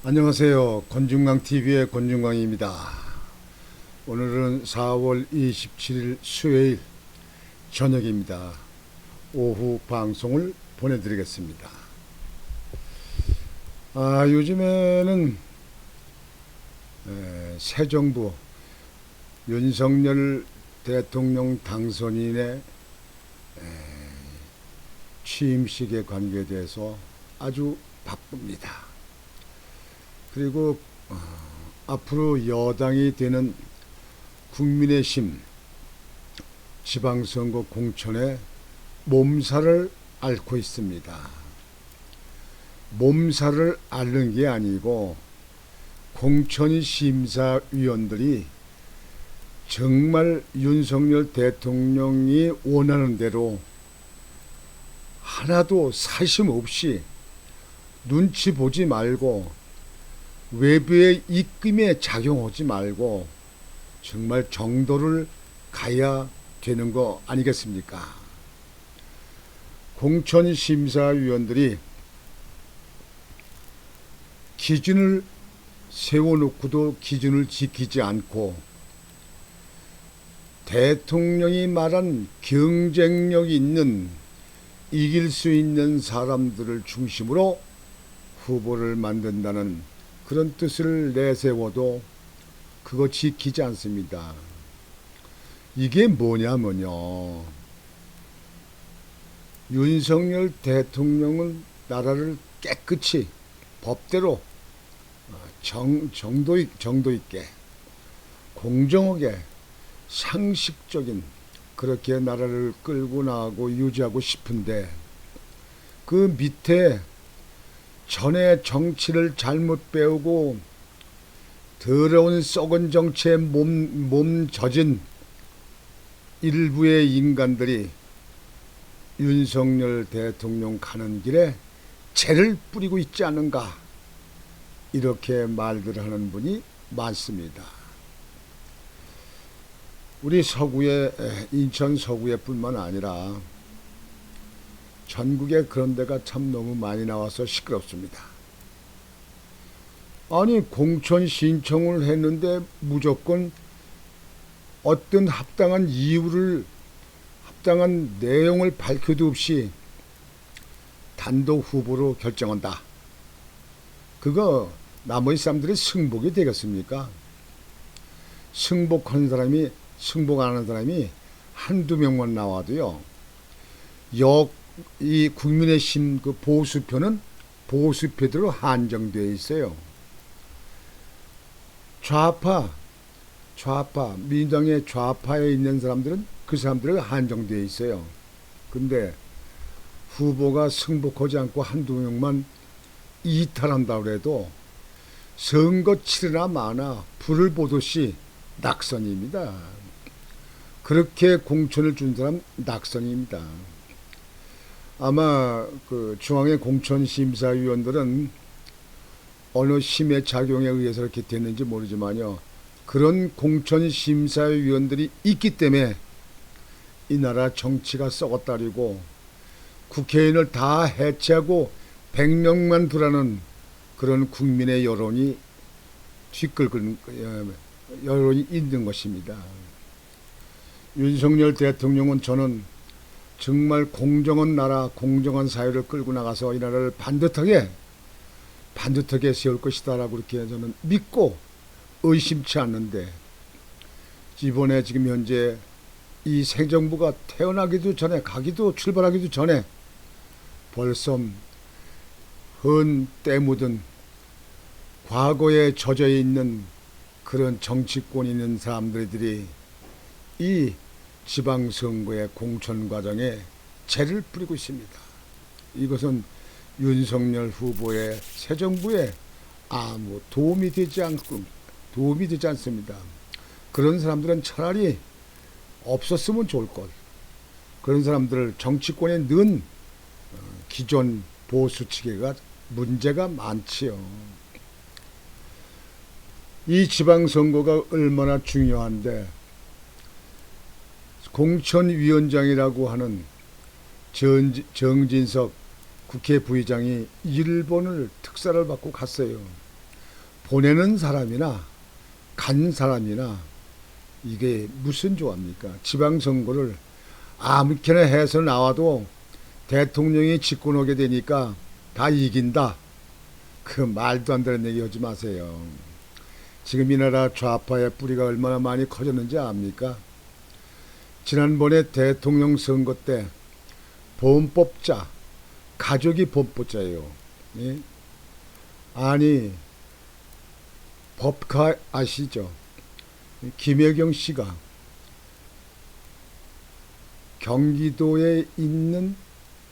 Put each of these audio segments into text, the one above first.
안녕하세요. 권중광TV의 권중광입니다. 오늘은 4월 27일 수요일 저녁입니다. 오후 방송을 보내드리겠습니다. 요즘에는 새 정부 윤석열 대통령 당선인의 취임식에 관계돼서 아주 바쁩니다. 그리고 앞으로 여당이 되는 국민의힘 지방선거 공천에 몸살을 앓고 있습니다. 몸살을 앓는 게 아니고 공천 심사위원들이 정말 윤석열 대통령이 원하는 대로 하나도 사심 없이 눈치 보지 말고 외부의 입김에 작용하지 말고 정말 정도를 가야 되는 거 아니겠습니까? 공천심사위원들이 기준을 세워놓고도 기준을 지키지 않고 대통령이 말한 경쟁력 있는 이길 수 있는 사람들을 중심으로 후보를 만든다는 그런 뜻을 내세워도 그거 지키지 않습니다. 이게 뭐냐면요, 윤석열 대통령은 나라를 깨끗이 법대로 정도 있게 공정하게 상식적인 그렇게 나라를 끌고 나가고 유지하고 싶은데 그 밑에 전에 정치를 잘못 배우고 더러운 썩은 정치에 몸 젖은 일부의 인간들이 윤석열 대통령 가는 길에 재를 뿌리고 있지 않은가, 이렇게 말들 하는 분이 많습니다. 우리 서구에, 인천 서구에 뿐만 아니라 전국에 그런 데가 참 너무 많이 나와서 시끄럽습니다. 아니, 공천 신청을 했는데 무조건 어떤 합당한 이유를, 합당한 내용을 밝혀도 없이 단독 후보로 결정한다. 그거 나머지 사람들의 승복이 되겠습니까? 승복 안 하는 사람이 한두 명만 나와도요, 이 국민의힘 그 보수표는 보수표대로 한정되어 있어요. 민주당의 좌파에 있는 사람들은 그 사람들은 한정되어 있어요. 근데 후보가 승복하지 않고 한두 명만 이탈한다고 해도 선거 치르나 마나 불을 보듯이 낙선입니다. 그렇게 공천을 준 사람 낙선입니다. 아마 그 중앙의 공천심사위원들은 어느 힘의 작용에 의해서 이렇게 됐는지 모르지만요, 그런 공천심사위원들이 있기 때문에 이 나라 정치가 썩었다리고 국회의원을 다 해체하고 100명만 두라는 그런 국민의 여론이 여론이 있는 것입니다. 윤석열 대통령은 저는 정말 공정한 나라, 공정한 사회를 끌고 나가서 이 나라를 반듯하게 세울 것이다라고 그렇게 저는 믿고 의심치 않는데, 이번에 지금 현재 이 새 정부가 태어나기도 전에, 출발하기도 전에 벌써 때 묻은 과거에 젖어 있는 그런 정치권 있는 사람들이 이 지방선거의 공천 과정에 재를 뿌리고 있습니다. 이것은 윤석열 후보의 새 정부에 아무 도움이 되지 않습니다. 그런 사람들은 차라리 없었으면 좋을 것. 그런 사람들을 정치권에 넣은 기존 보수 체계가 문제가 많지요. 이 지방선거가 얼마나 중요한데 공천위원장이라고 하는 정진석 국회 부의장이 일본을 특사를 받고 갔어요. 보내는 사람이나 간 사람이나 이게 무슨 조합니까? 지방선거를 아무렇게나 해서 나와도 대통령이 집권하게 되니까 다 이긴다. 그 말도 안 되는 얘기 하지 마세요. 지금 이 나라 좌파의 뿌리가 얼마나 많이 커졌는지 압니까? 지난번에 대통령 선거 때 범법자, 가족이 범법자예요. 예? 아니, 법카 아시죠? 김혜경 씨가 경기도에 있는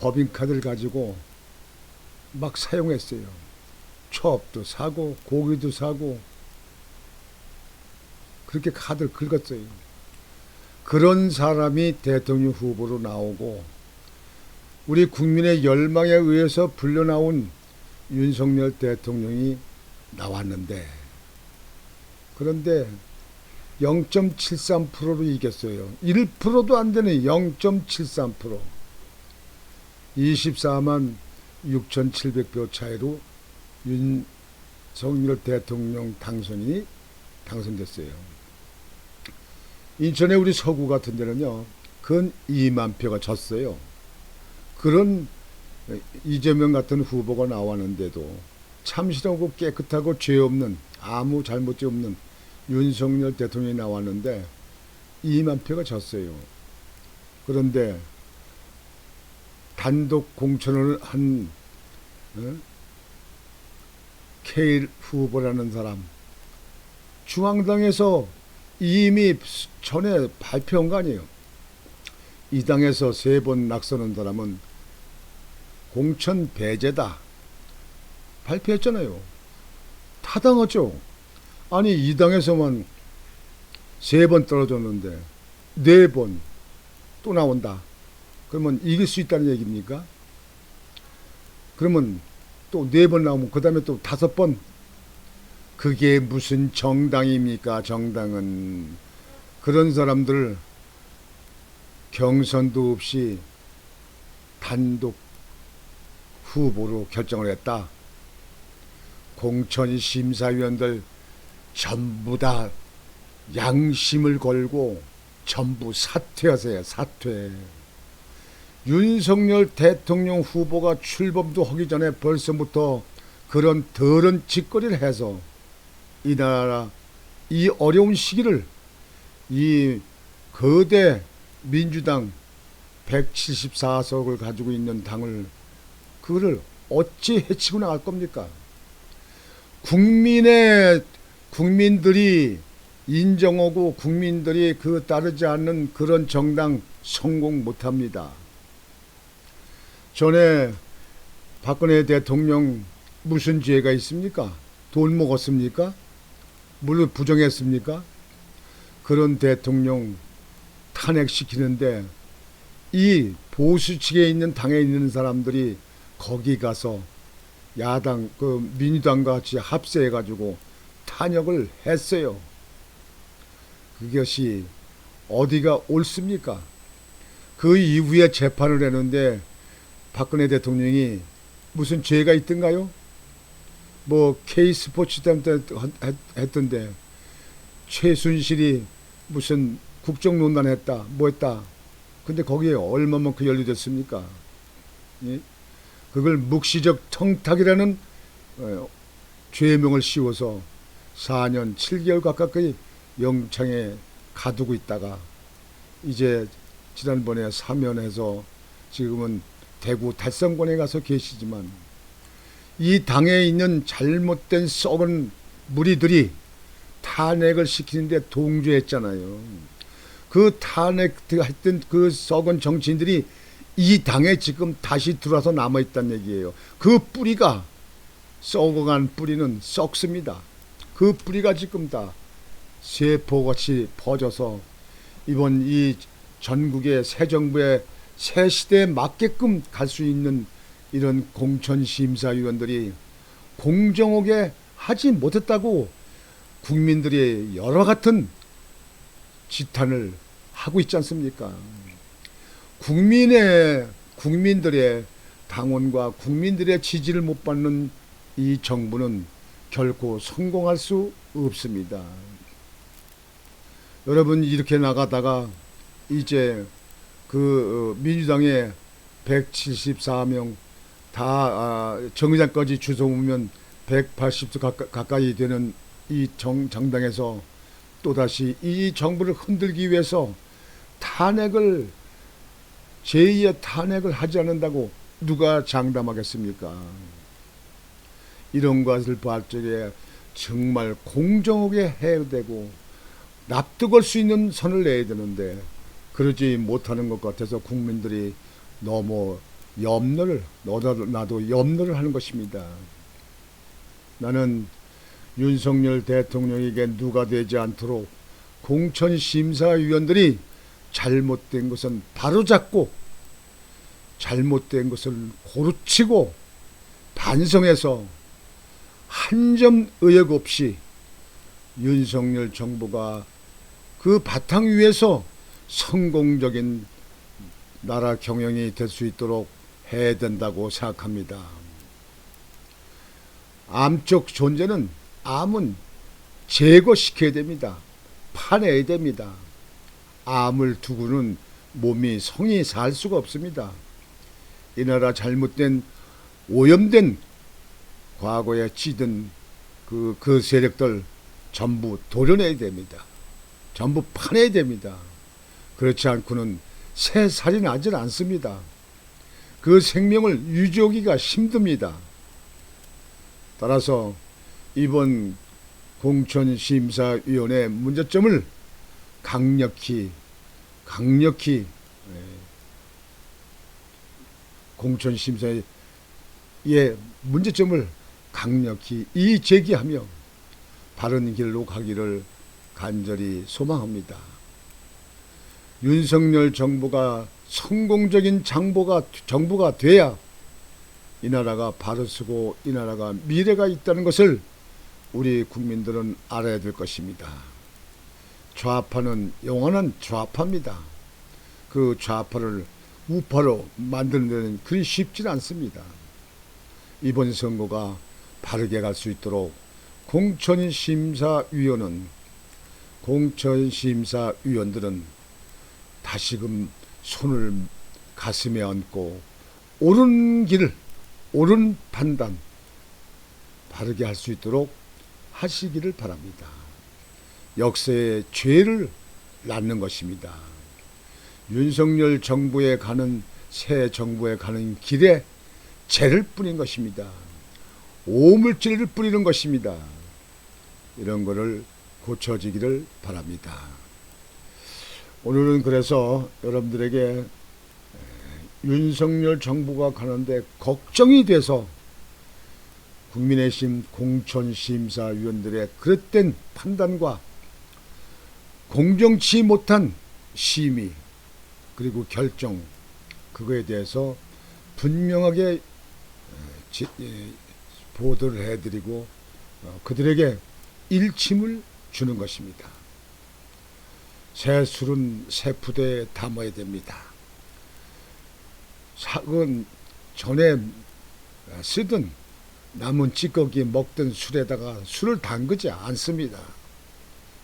법인카드를 가지고 막 사용했어요. 초업도 사고 고기도 사고 그렇게 카드를 긁었어요. 그런 사람이 대통령 후보로 나오고 우리 국민의 열망에 의해서 불려나온 윤석열 대통령이 나왔는데 그런데 0.73%로 이겼어요. 1%도 안 되는 0.73%. 24만 6,700표 차이로 윤석열 대통령 당선됐어요. 인천의 우리 서구 같은 데는요, 근 2만 표가 졌어요. 그런 이재명 같은 후보가 나왔는데도 참신하고 깨끗하고 죄 없는 아무 잘못이 없는 윤석열 대통령이 나왔는데 2만 표가 졌어요. 그런데 단독 공천을 한 K 후보라는 사람 중앙당에서 이미 전에 발표한 거 아니에요. 이 당에서 3번 낙선한 사람은 공천 배제다 발표했잖아요. 타당하죠. 아니 이 당에서만 3번 떨어졌는데 4번 또 나온다. 그러면 이길 수 있다는 얘기입니까? 그러면 또 4번 나오면 그 다음에 또 5번. 그게 무슨 정당입니까? 정당은 그런 사람들 경선도 없이 단독 후보로 결정을 했다. 공천 심사위원들 전부 다 양심을 걸고 전부 사퇴하세요. 사퇴. 윤석열 대통령 후보가 출범도 하기 전에 벌써부터 그런 더러운 짓거리를 해서 이 나라 이 어려운 시기를 이 거대 민주당 174석을 가지고 있는 당을 그거를 어찌 해치고 나갈 겁니까? 국민들이 인정하고 국민들이 그 따르지 않는 그런 정당 성공 못합니다. 전에 박근혜 대통령 무슨 죄가 있습니까? 돈 먹었습니까? 물을 부정했습니까? 그런 대통령 탄핵시키는데 이 보수 측에 있는 당에 있는 사람들이 거기 가서 야당 민주당과 같이 합세해가지고 탄핵을 했어요. 그것이 어디가 옳습니까? 그 이후에 재판을 했는데 박근혜 대통령이 무슨 죄가 있던가요? 뭐 K스포츠 때문에 했던데 최순실이 무슨 국정농단 했다 뭐 했다. 근데 거기에 얼마만큼 연루됐습니까? 예? 그걸 묵시적 청탁이라는 죄명을 씌워서 4년 7개월 가까이 영창에 가두고 있다가 이제 지난번에 사면해서 지금은 대구 달성권에 가서 계시지만 이 당에 있는 잘못된 썩은 무리들이 탄핵을 시키는데 동조했잖아요. 그 탄핵했던 그 썩은 정치인들이 이 당에 지금 다시 들어와서 남아있다는 얘기예요. 그 뿌리가 썩어간 뿌리는 썩습니다. 그 뿌리가 지금 다 세포같이 퍼져서 이번 이 전국의 새 정부의 새 시대에 맞게끔 갈 수 있는 이런 공천심사위원들이 공정하게 하지 못했다고 국민들이 여러 같은 지탄을 하고 있지 않습니까? 국민들의 당원과 국민들의 지지를 못 받는 이 정부는 결코 성공할 수 없습니다. 여러분, 이렇게 나가다가 이제 민주당의 174명 다 정의당까지 주워오면 180도 가까이 되는 이 정당에서 또다시 이 정부를 흔들기 위해서 제2의 탄핵을 하지 않는다고 누가 장담하겠습니까? 이런 것을 볼 적에 정말 공정하게 해야 되고 납득할 수 있는 선을 내야 되는데 그러지 못하는 것 같아서 국민들이 너무 나도 염려를 하는 것입니다. 나는 윤석열 대통령에게 누가 되지 않도록 공천심사위원들이 잘못된 것은 바로잡고 잘못된 것을 고루치고 반성해서 한 점 의혹 없이 윤석열 정부가 그 바탕 위에서 성공적인 나라 경영이 될 수 있도록 해야 된다고 생각합니다. 암적 존재는 암은 제거시켜야 됩니다. 파내야 됩니다. 암을 두고는 몸이 성이 살 수가 없습니다. 이 나라 잘못된 오염된 과거에 찌든 그 세력들 전부 도려내야 됩니다. 전부 파내야 됩니다. 그렇지 않고는 새 살이 나질 않습니다. 그 생명을 유지하기가 힘듭니다. 따라서 이번 공천심사위원회 문제점을 강력히 공천심사의 문제점을 강력히 제기하며 바른 길로 가기를 간절히 소망합니다. 윤석열 정부가 성공적인 정부가 돼야 이 나라가 바로 서고 이 나라가 미래가 있다는 것을 우리 국민들은 알아야 될 것입니다. 좌파는 영원한 좌파입니다. 그 좌파를 우파로 만드는 데는 그리 쉽지 않습니다. 이번 선거가 바르게 갈 수 있도록 공천심사위원들은 다시금 손을 가슴에 얹고 옳은 길, 옳은 판단 바르게 할 수 있도록 하시기를 바랍니다. 역사의 죄를 낳는 것입니다. 윤석열 정부에 가는 새 정부에 가는 길에 죄를 뿌린 것입니다. 오물질을 뿌리는 것입니다. 이런 거를 고쳐지기를 바랍니다. 오늘은 그래서 여러분들에게 윤석열 정부가 가는데 걱정이 돼서 국민의힘 공천심사위원들의 그릇된 판단과 공정치 못한 심의 그리고 결정 그거에 대해서 분명하게 보도를 해드리고 그들에게 일침을 주는 것입니다. 새 술은 새 푸대에 담아야 됩니다. 그건 전에 쓰던 남은 찌꺼기 먹던 술에다가 술을 담그지 않습니다.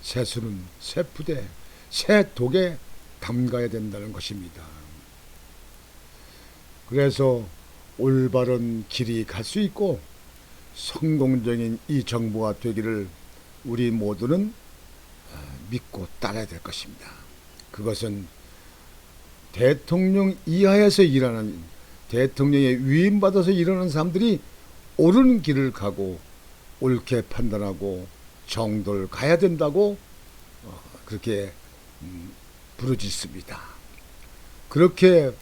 새 술은 새 푸대, 새 독에 담가야 된다는 것입니다. 그래서 올바른 길이 갈 수 있고 성공적인 이 정부가 되기를 우리 모두는 믿고 따라야 될 것입니다. 그것은 대통령 이하에서 일하는 대통령의 위임받아서 일하는 사람들이 옳은 길을 가고 옳게 판단하고 정도를 가야 된다고 그렇게 부르짖습니다. 그렇게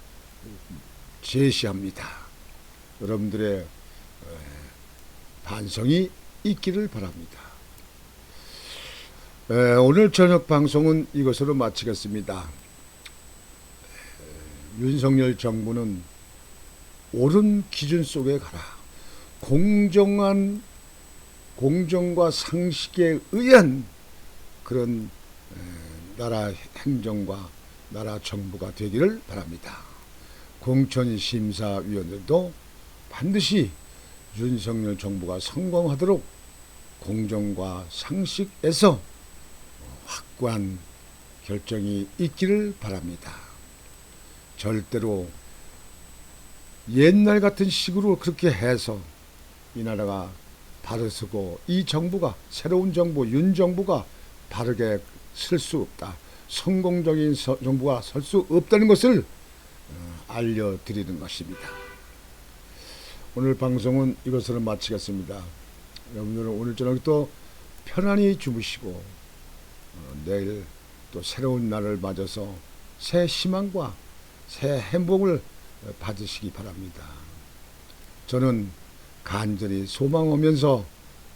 제시합니다. 여러분들의 반성이 있기를 바랍니다. 오늘 저녁 방송은 이것으로 마치겠습니다. 윤석열 정부는 옳은 기준 속에 가라. 공정과 상식에 의한 그런 나라 행정과 나라 정부가 되기를 바랍니다. 공천심사위원들도 반드시 윤석열 정부가 성공하도록 공정과 상식에서 확고한 결정이 있기를 바랍니다. 절대로 옛날 같은 식으로 그렇게 해서 이 나라가 바로 서고 이 정부가 새로운 정부 윤 정부가 바르게 설 수 없다. 성공적인 정부가 설 수 없다는 것을 알려드리는 것입니다. 오늘 방송은 이것으로 마치겠습니다. 여러분들은 오늘 저녁 또 편안히 주무시고 내일 또 새로운 날을 맞아서 새 희망과 새 행복을 받으시기 바랍니다. 저는 간절히 소망하면서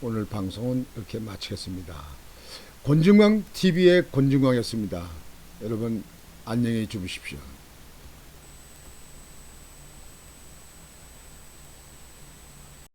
오늘 방송은 이렇게 마치겠습니다. 권중광 TV의 권중광이었습니다. 여러분 안녕히 주무십시오.